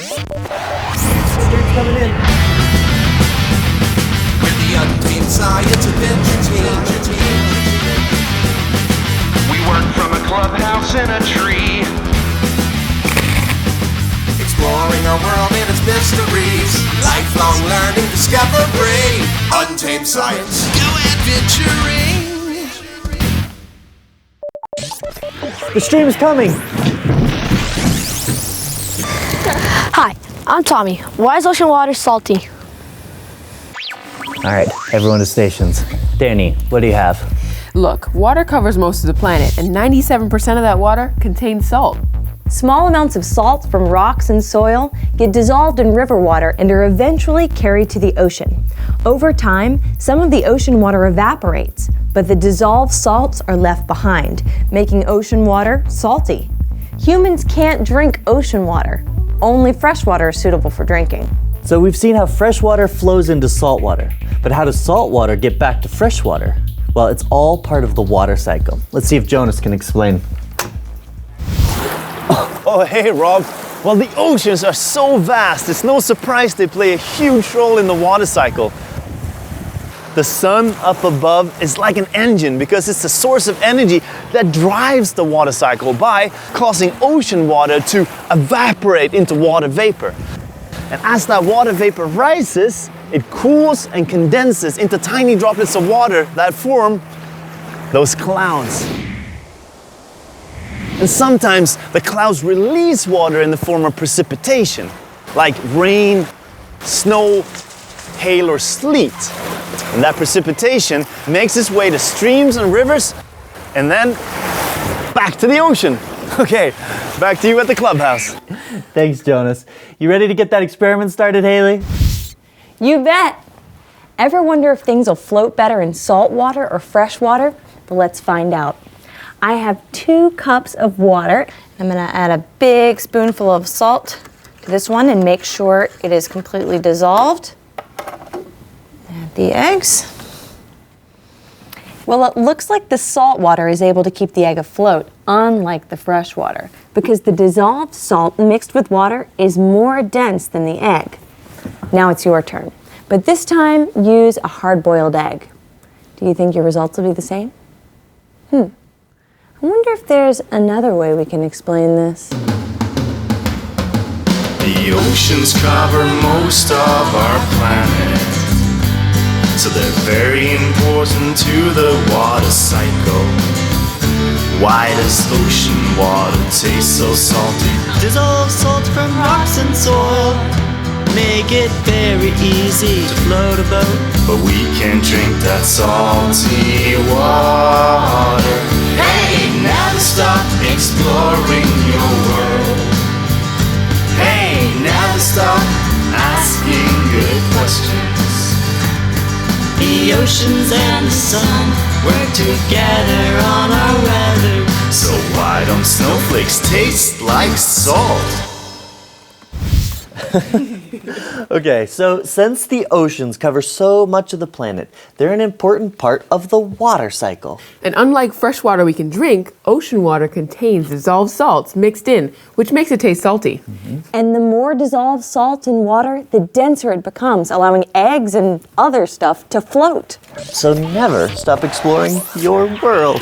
Stream's coming in. With the Untamed science adventure team. We work from a clubhouse in a tree. Exploring our world and its mysteries. Lifelong learning, discovery. Untamed science. Go adventuring. The stream is coming. Hi, I'm Tommy. Why is ocean water salty? All right, everyone to stations. Danni, what do you have? Look, water covers most of the planet, and 97% of that water contains salt. Small amounts of salt from rocks and soil get dissolved in river water and are eventually carried to the ocean. Over time, some of the ocean water evaporates, but the dissolved salts are left behind, making ocean water salty. Humans can't drink ocean water. Only fresh water is suitable for drinking. So we've seen how fresh water flows into salt water, but how does salt water get back to fresh water? Well, it's all part of the water cycle. Let's see if Jonas can explain. Oh, hey, Rob. Well, the oceans are so vast, it's no surprise they play a huge role in the water cycle. The sun up above is like an engine because it's the source of energy that drives the water cycle by causing ocean water to evaporate into water vapor. And as that water vapor rises, it cools and condenses into tiny droplets of water that form those clouds. And sometimes the clouds release water in the form of precipitation, like rain, snow, hail, or sleet. And that precipitation makes its way to streams and rivers, and then back to the ocean. Okay, back to you at the clubhouse. Thanks, Jonas. You ready to get that experiment started, Haley? You bet! Ever wonder if things will float better in salt water or fresh water? Well, let's find out. I have 2 cups of water. I'm gonna add a big spoonful of salt to this one and make sure it is completely dissolved. Add the eggs. Well, it looks like the salt water is able to keep the egg afloat, unlike the fresh water, because the dissolved salt mixed with water is more dense than the egg. Now it's your turn, but this time use a hard-boiled egg. Do you think your results will be the same? I wonder if there's another way we can explain this. The oceans cover most of our planet, so they're very important to the water cycle. Why does ocean water taste so salty? Dissolve salt from rocks and soil, make it very easy to float a boat. But we can't drink that salty water. Hey, never stop exploring your world. Hey, never stop asking good questions. The oceans and the sun work together on our weather. So why don't snowflakes taste like salt? Okay, so since the oceans cover so much of the planet, they're an important part of the water cycle. And unlike fresh water we can drink, ocean water contains dissolved salts mixed in, which makes it taste salty. And the more dissolved salt in water, the denser it becomes, allowing eggs and other stuff to float. So never stop exploring your world.